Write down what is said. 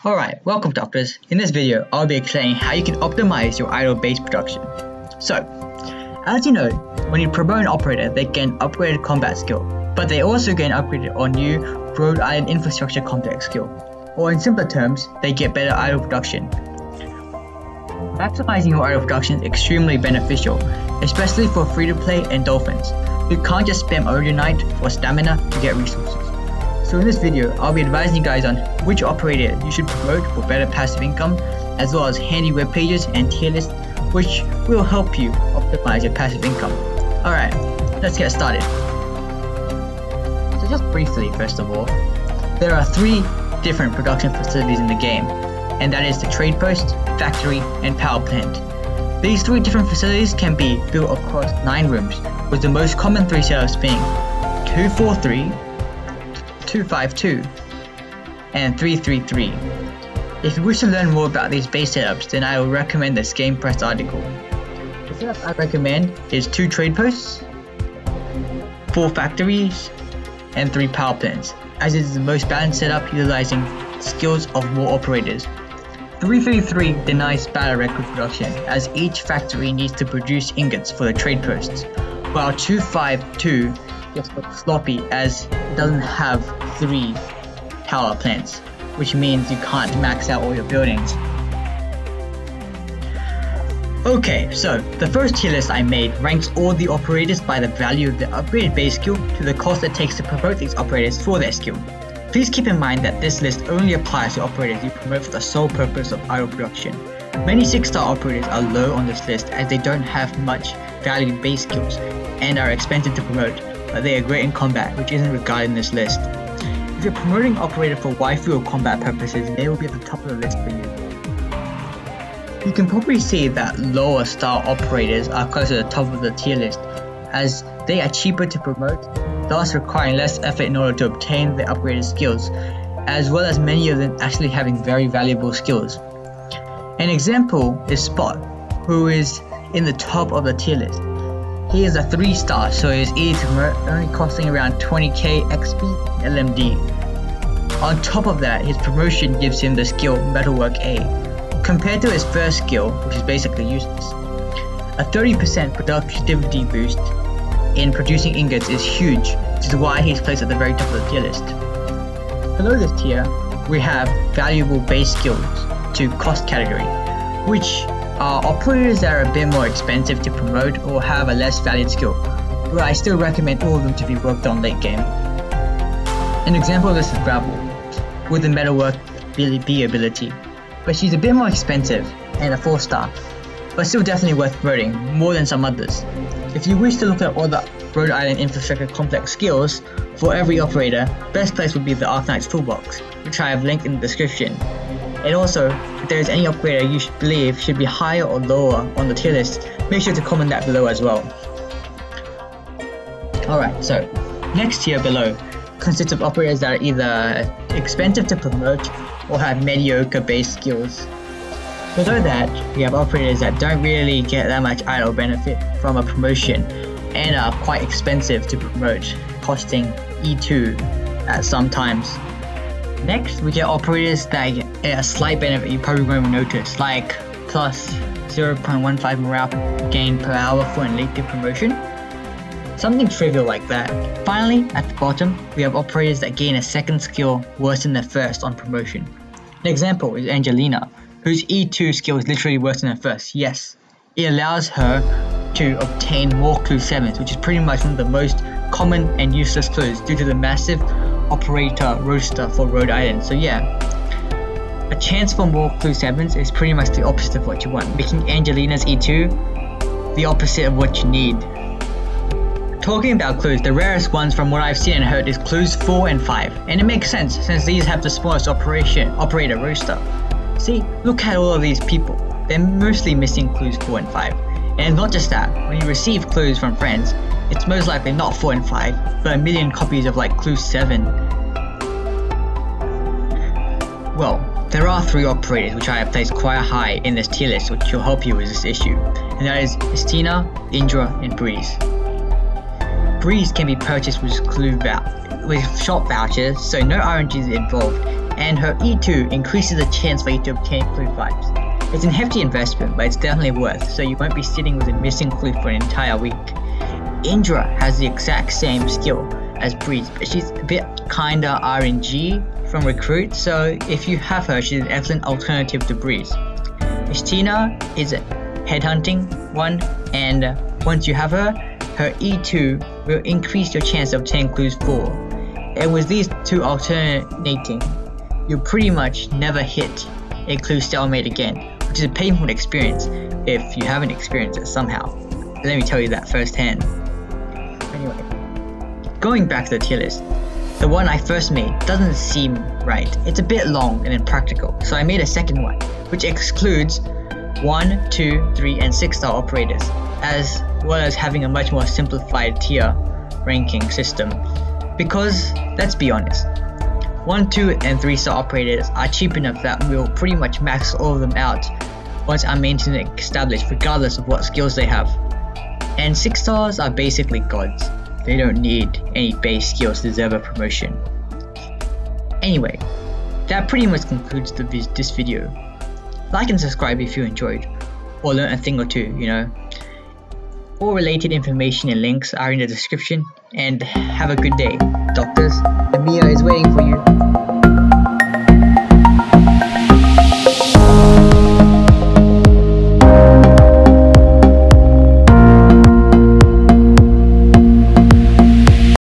Alright, welcome doctors. In this video, I'll be explaining how you can optimize your idle base production. So, as you know, when you promote an operator, they get an upgraded combat skill, but they also get an upgraded or new Rhode Island infrastructure complex skill. Or in simpler terms, they get better idle production. Maximizing your idle production is extremely beneficial, especially for free-to-play and dolphins, who can't just spam Arknight for stamina to get resources. So in this video, I'll be advising you guys on which operator you should promote for better passive income, as well as handy web pages and tier lists, which will help you optimize your passive income. Alright, let's get started. So just briefly, first of all, there are 3 different production facilities in the game, and that is the trade post, factory, and power plant. These 3 different facilities can be built across 9 rooms, with the most common 3 setups being 243, 252, and 333. If you wish to learn more about these base setups, then I will recommend this Gamepress article. The setup I recommend is 2 trade posts, 4 factories, and 3 power plants, as it is the most balanced setup utilizing skills of more operators. 333 denies battle record production, as each factory needs to produce ingots for the trade posts, while 252 just looks sloppy as it doesn't have 3 power plants, which means you can't max out all your buildings. Okay, so the first tier list I made ranks all the operators by the value of the upgraded base skill to the cost it takes to promote these operators for their skill. Please keep in mind that this list only applies to operators you promote for the sole purpose of idle production. Many 6-star operators are low on this list as they don't have much valued base skills and are expensive to promote, but they are great in combat, which isn't regarded in this list. If you're promoting operator for waifu or combat purposes, they will be at the top of the list for you. You can probably see that lower star operators are closer to the top of the tier list, as they are cheaper to promote, thus requiring less effort in order to obtain the upgraded skills, as well as many of them actually having very valuable skills. An example is Spot, who is in the top of the tier list. He is a 3-star, so it is easy to promote, only costing around 20k XP LMD. On top of that, his promotion gives him the skill Metalwork A, compared to his first skill, which is basically useless. A 30% productivity boost in producing ingots is huge, which is why he's placed at the very top of the tier list. Below this tier, we have valuable base skills to cost category, which are operators that are a bit more expensive to promote or have a less valued skill, but I still recommend all of them to be worked on late game. An example of this is Gravel, with the Metalwork B ability, but she's a bit more expensive and a 4-star, but still definitely worth promoting, more than some others. If you wish to look at all the Rhode Island infrastructure complex skills for every operator, best place would be the Arknights toolbox, which I have linked in the description. And also, if there is any operator you believe should be higher or lower on the tier list, make sure to comment that below as well. Alright, so next tier below consists of operators that are either expensive to promote or have mediocre base skills. Below that, we have operators that don't really get that much idle benefit from a promotion and are quite expensive to promote, costing E2 at some times. Next, we get operators that get a slight benefit you probably won't notice, like plus 0.15 morale gain per hour for an late promotion. Something trivial like that. Finally, at the bottom, we have operators that gain a second skill worse than their first on promotion. An example is Angelina, whose E2 skill is literally worse than her first. Yes, it allows her to obtain more clue 7s, which is pretty much one of the most common and useless clues due to the massive operator roster for Rhode Island. So yeah, a chance for more clue 7s is pretty much the opposite of what you want, making Angelina's E2 the opposite of what you need. Talking about clues, the rarest ones from what I've seen and heard is clues 4 and 5, and it makes sense since these have the smallest operator roster. See, look at all of these people, they're mostly missing clues 4 and 5. And not just that, when you receive clues from friends, it's most likely not 4 and 5, but a million copies of like clue 7. Well, there are 3 operators which I have placed quite high in this tier list which will help you with this issue, and that is Estina, Indra, and Breeze. Breeze can be purchased with shop vouchers, so no RNG is involved, and her E2 increases the chance for you to obtain clue 5s. It's a hefty investment, but it's definitely worth, so you won't be sitting with a missing clue for an entire week. Indra has the exact same skill as Breeze, but she's a bit kinda RNG from Recruit, so if you have her, she's an excellent alternative to Breeze. Ishtina is a headhunting one, and once you have her, her E2 will increase your chance of obtaining clues 4. And with these two alternating, you'll pretty much never hit a clue stalemate again, which is a painful experience if you haven't experienced it somehow. Let me tell you that firsthand. Anyway, going back to the tier list, the one I first made doesn't seem right. It's a bit long and impractical, so I made a second one, which excludes 1, 2, 3, and 6 star operators, as well as having a much more simplified tier ranking system. Because, let's be honest, 1, 2, and 3 star operators are cheap enough that we'll pretty much max all of them out once our maintenance is established, regardless of what skills they have. And 6 stars are basically gods. They don't need any base skills to deserve a promotion. Anyway, that pretty much concludes this video. Like and subscribe if you enjoyed, or learned a thing or two, you know. All related information and links are in the description, and have a good day, doctors. The Mia is waiting for you.